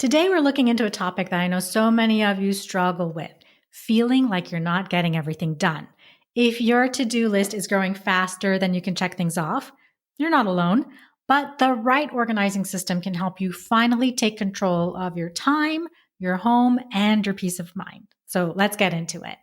Today, we're looking into a topic that I know so many of you struggle with, feeling like you're not getting everything done. If your to-do list is growing faster than you can check things off, you're not alone, but the right organizing system can help you finally take control of your time, your home, and your peace of mind. So let's get into it.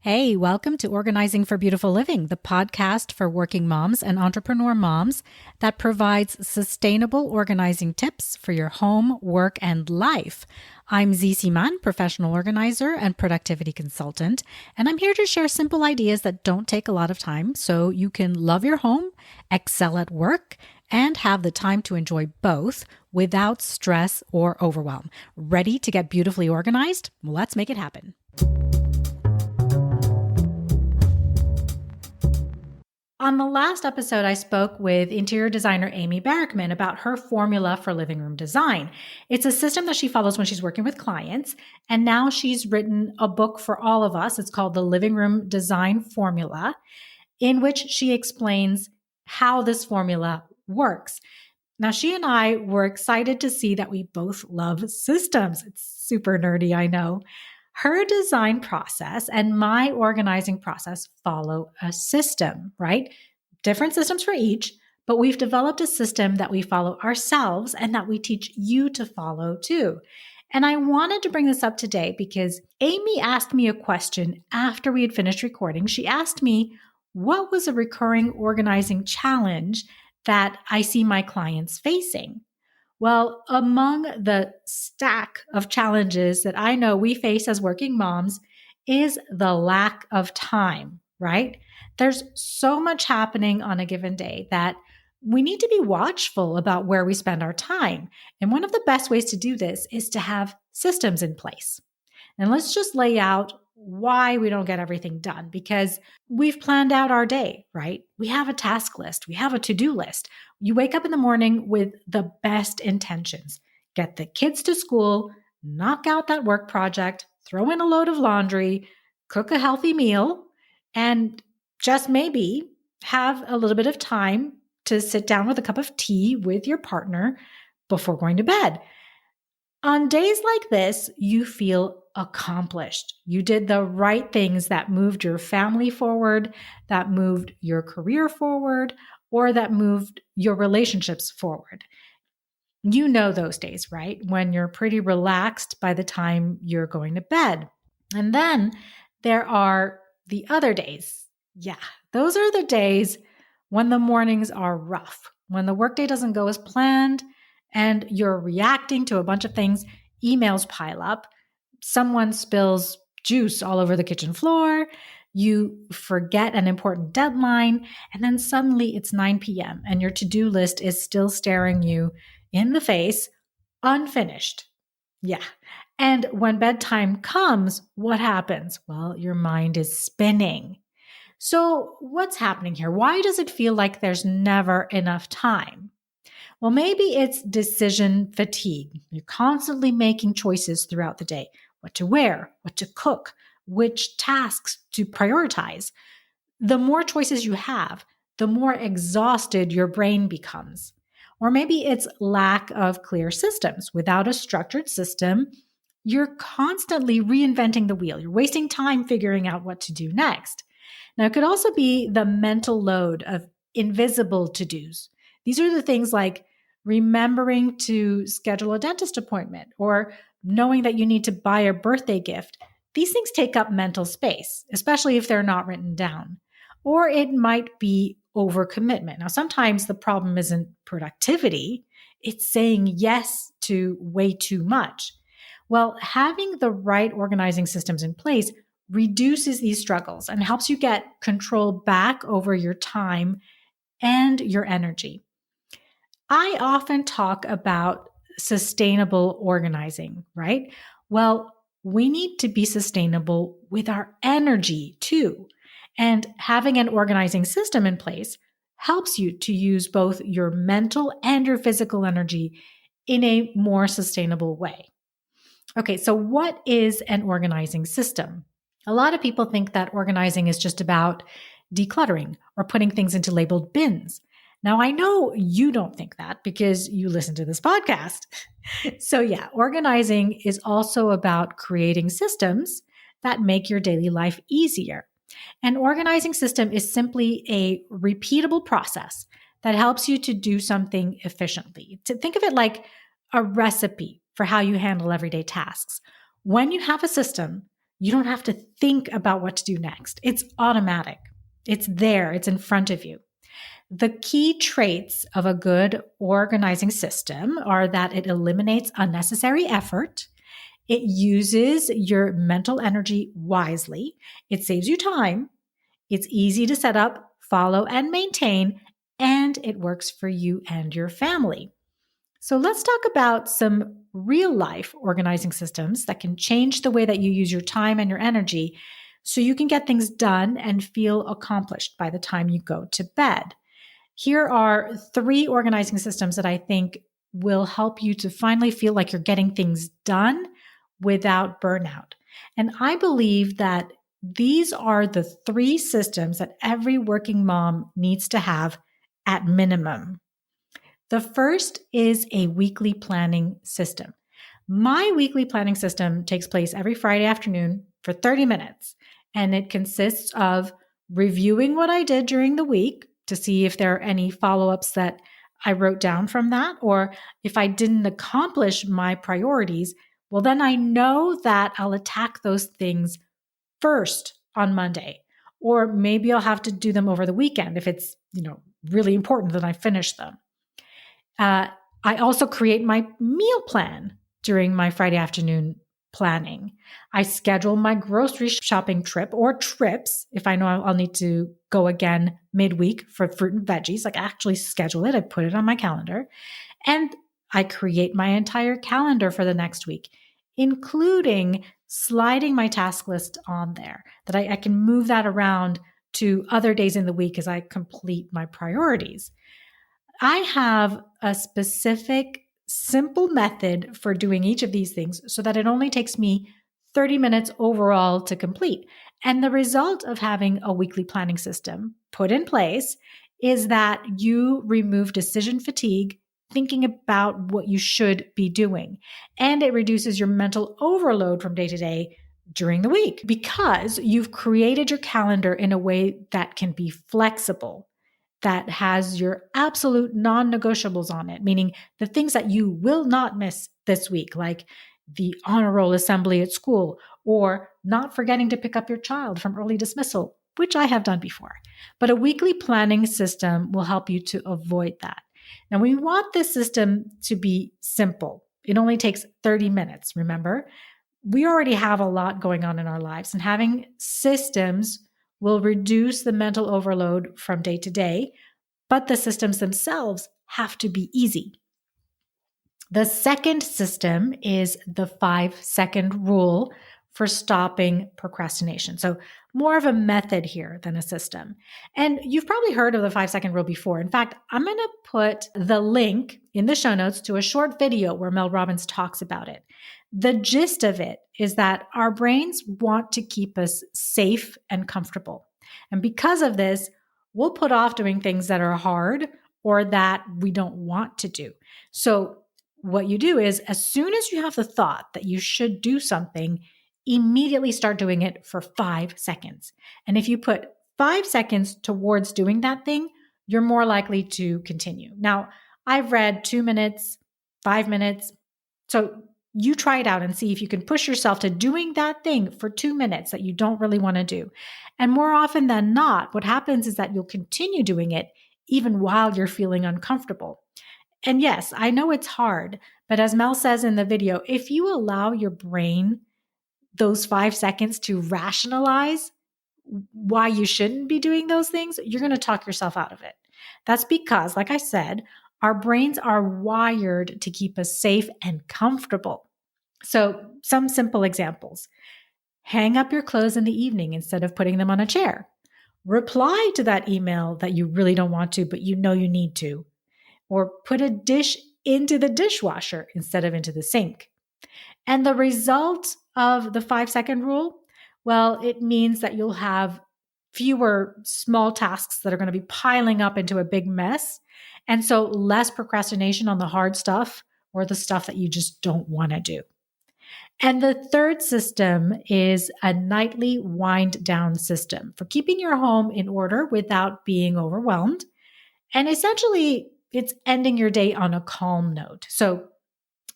Hey, welcome to Organizing for Beautiful Living, the podcast for working moms and entrepreneur moms that provides sustainable organizing tips for your home, work, and life. I'm Z Siman, professional organizer and productivity consultant, and I'm here to share simple ideas that don't take a lot of time so you can love your home, excel at work, and have the time to enjoy both without stress or overwhelm. Ready to get beautifully organized? Let's make it happen. On the last episode, I spoke with interior designer Amy Barrickman about her formula for living room design. It's a system that she follows when she's working with clients, and now she's written a book for all of us. It's called The Living Room Design Formula, in which she explains how this formula works. Now, she and I were excited to see that we both love systems. It's super nerdy, I know. Her design process and my organizing process follow a system, right? Different systems for each, but we've developed a system that we follow ourselves and that we teach you to follow too. And I wanted to bring this up today because Amy asked me a question after we had finished recording. She asked me, what was a recurring organizing challenge that I see my clients facing? Well, among the stack of challenges that I know we face as working moms is the lack of time, right? There's so much happening on a given day that we need to be watchful about where we spend our time. And one of the best ways to do this is to have systems in place. And let's just lay out why we don't get everything done because we've planned out our day, right? We have a task list, we have a to-do list. You wake up in the morning with the best intentions. Get the kids to school, knock out that work project, throw in a load of laundry, cook a healthy meal, and just maybe have a little bit of time to sit down with a cup of tea with your partner before going to bed. On days like this, you feel accomplished. You did the right things that moved your family forward, that moved your career forward, or that moved your relationships forward. You know those days, right? When you're pretty relaxed by the time you're going to bed. And then there are the other days. Yeah, those are the days when the mornings are rough, when the workday doesn't go as planned, and you're reacting to a bunch of things, emails pile up, someone spills juice all over the kitchen floor, you forget an important deadline, and then suddenly it's 9 p.m. and your to-do list is still staring you in the face, unfinished. Yeah. And when bedtime comes, what happens? Well, your mind is spinning. So what's happening here? Why does it feel like there's never enough time? Well, maybe it's decision fatigue. You're constantly making choices throughout the day, what to wear, what to cook, which tasks to prioritize. The more choices you have, the more exhausted your brain becomes. Or maybe it's lack of clear systems. Without a structured system, you're constantly reinventing the wheel. You're wasting time figuring out what to do next. Now, it could also be the mental load of invisible to-dos. These are the things like remembering to schedule a dentist appointment or knowing that you need to buy a birthday gift. These things take up mental space, especially if they're not written down. Or it might be overcommitment. Now, sometimes the problem isn't productivity, it's saying yes to way too much. Well, having the right organizing systems in place reduces these struggles and helps you get control back over your time and your energy. I often talk about sustainable organizing, right? Well, we need to be sustainable with our energy too. And having an organizing system in place helps you to use both your mental and your physical energy in a more sustainable way. Okay, so what is an organizing system? A lot of people think that organizing is just about decluttering or putting things into labeled bins. Now, I know you don't think that because you listen to this podcast. So, yeah, organizing is also about creating systems that make your daily life easier. An organizing system is simply a repeatable process that helps you to do something efficiently. To think of it like a recipe for how you handle everyday tasks. When you have a system, you don't have to think about what to do next. It's automatic. It's there. It's in front of you. The key traits of a good organizing system are that it eliminates unnecessary effort. It uses your mental energy wisely. It saves you time. It's easy to set up, follow, and maintain, and it works for you and your family. So let's talk about some real life organizing systems that can change the way that you use your time and your energy so you can get things done and feel accomplished by the time you go to bed. Here are 3 organizing systems that I think will help you to finally feel like you're getting things done without burnout. And I believe that these are the 3 systems that every working mom needs to have at minimum. The first is a weekly planning system. My weekly planning system takes place every Friday afternoon for 30 minutes, and it consists of reviewing what I did during the week to see if there are any follow ups that I wrote down from that, or if I didn't accomplish my priorities. Well, then I know that I'll attack those things first on Monday, or maybe I'll have to do them over the weekend if it's, really important that I finish them. I also create my meal plan during my Friday afternoon planning. I schedule my grocery shopping trip or trips if I know I'll need to go again midweek for fruit and veggies. Like I actually schedule it, I put it on my calendar, and I create my entire calendar for the next week, including sliding my task list on there that I can move that around to other days in the week as I complete my priorities. I have a specific, simple method for doing each of these things so that it only takes me 30 minutes overall to complete. And the result of having a weekly planning system put in place is that you remove decision fatigue, thinking about what you should be doing. And it reduces your mental overload from day to day during the week because you've created your calendar in a way that can be flexible, that has your absolute non-negotiables on it, meaning the things that you will not miss this week, like the honor roll assembly at school or not forgetting to pick up your child from early dismissal, which I have done before. But a weekly planning system will help you to avoid that. Now, we want this system to be simple. It only takes 30 minutes, remember? We already have a lot going on in our lives, and having systems will reduce the mental overload from day to day, but the systems themselves have to be easy. The second system is the 5-second rule for stopping procrastination. So, more of a method here than a system. And you've probably heard of the 5-second rule before. In fact, I'm going to put the link in the show notes to a short video where Mel Robbins talks about it. The gist of it is that our brains want to keep us safe and comfortable. And because of this, we'll put off doing things that are hard or that we don't want to do. So, what you do is, as soon as you have the thought that you should do something, immediately start doing it for 5 seconds. And if you put 5 seconds towards doing that thing, you're more likely to continue. Now, I've read 2 minutes, 5 minutes. So you try it out and see if you can push yourself to doing that thing for 2 minutes that you don't really want to do. And more often than not, what happens is that you'll continue doing it even while you're feeling uncomfortable. And yes, I know it's hard, but as Mel says in the video, if you allow your brain those 5 seconds to rationalize why you shouldn't be doing those things, you're going to talk yourself out of it. That's because, like I said, our brains are wired to keep us safe and comfortable. So, some simple examples. Hang up your clothes in the evening instead of putting them on a chair. Reply to that email that you really don't want to, but you know you need to. Or put a dish into the dishwasher instead of into the sink. And the result of the 5-second rule, well, it means that you'll have fewer small tasks that are going to be piling up into a big mess. And so less procrastination on the hard stuff or the stuff that you just don't want to do. And the third system is a nightly wind down system for keeping your home in order without being overwhelmed. And essentially, it's ending your day on a calm note. So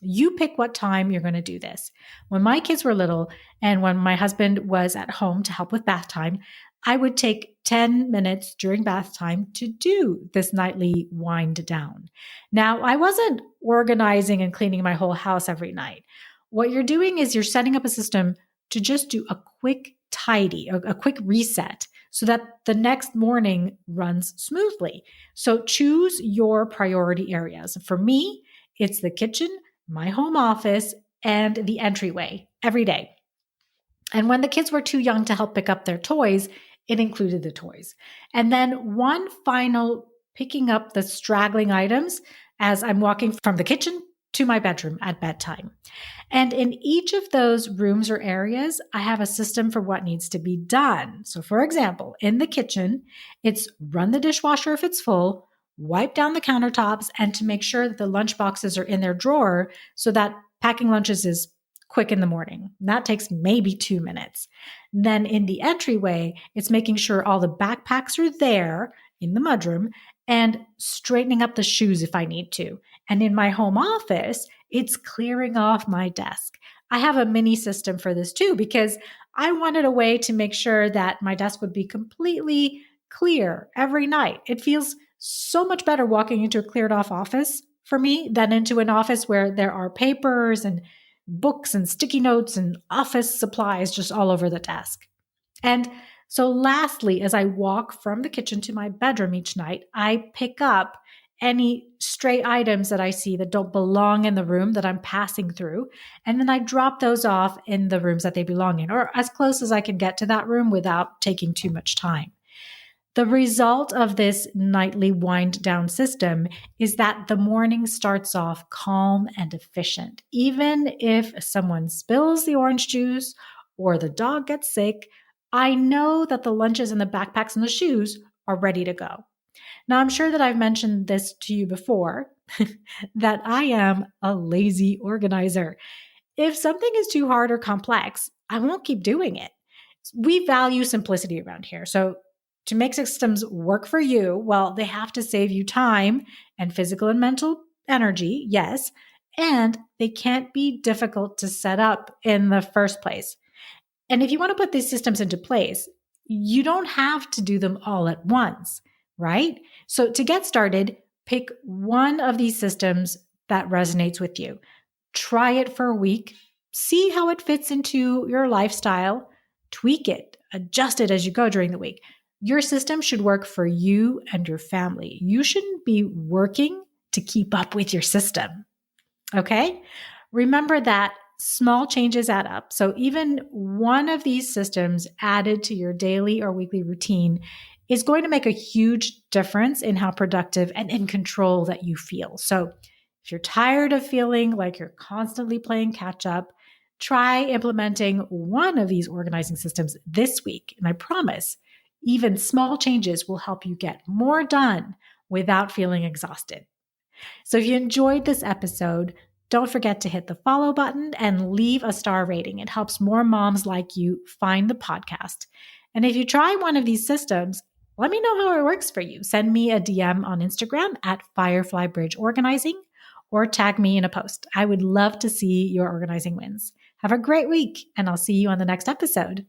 you pick what time you're going to do this. When my kids were little and when my husband was at home to help with bath time, I would take 10 minutes during bath time to do this nightly wind down. Now, I wasn't organizing and cleaning my whole house every night. What you're doing is you're setting up a system to just do a quick tidy, a quick reset so that the next morning runs smoothly. So choose your priority areas. For me, it's the kitchen, my home office, and the entryway every day. And when the kids were too young to help pick up their toys, it included the toys. And then one final picking up the straggling items as I'm walking from the kitchen to my bedroom at bedtime. And in each of those rooms or areas, I have a system for what needs to be done. So, for example, in the kitchen, it's run the dishwasher if it's full, wipe down the countertops, and to make sure that the lunch boxes are in their drawer so that packing lunches is quick in the morning. That takes maybe 2 minutes. Then in the entryway, it's making sure all the backpacks are there in the mudroom and straightening up the shoes if I need to. And in my home office, it's clearing off my desk. I have a mini system for this too, because I wanted a way to make sure that my desk would be completely clear every night. It feels so much better walking into a cleared off office for me than into an office where there are papers and books and sticky notes and office supplies just all over the desk. And so lastly, as I walk from the kitchen to my bedroom each night, I pick up any stray items that I see that don't belong in the room that I'm passing through. And then I drop those off in the rooms that they belong in, or as close as I can get to that room without taking too much time. The result of this nightly wind down system is that the morning starts off calm and efficient. Even if someone spills the orange juice or the dog gets sick, I know that the lunches and the backpacks and the shoes are ready to go. Now, I'm sure that I've mentioned this to you before, that I am a lazy organizer. If something is too hard or complex, I won't keep doing it. We value simplicity around here. So to make systems work for you, well, they have to save you time and physical and mental energy, yes, and they can't be difficult to set up in the first place. And if you want to put these systems into place, you don't have to do them all at once, right? So to get started, pick one of these systems that resonates with you. Try it for a week, see how it fits into your lifestyle, tweak it, adjust it as you go during the week. Your system should work for you and your family. You shouldn't be working to keep up with your system. Okay? Remember that small changes add up. So even one of these systems added to your daily or weekly routine is going to make a huge difference in how productive and in control that you feel. So if you're tired of feeling like you're constantly playing catch up, try implementing one of these organizing systems this week. And I promise, even small changes will help you get more done without feeling exhausted. So if you enjoyed this episode, don't forget to hit the follow button and leave a star rating. It helps more moms like you find the podcast. And if you try one of these systems, let me know how it works for you. Send me a DM on Instagram at Firefly Bridge Organizing or tag me in a post. I would love to see your organizing wins. Have a great week, and I'll see you on the next episode.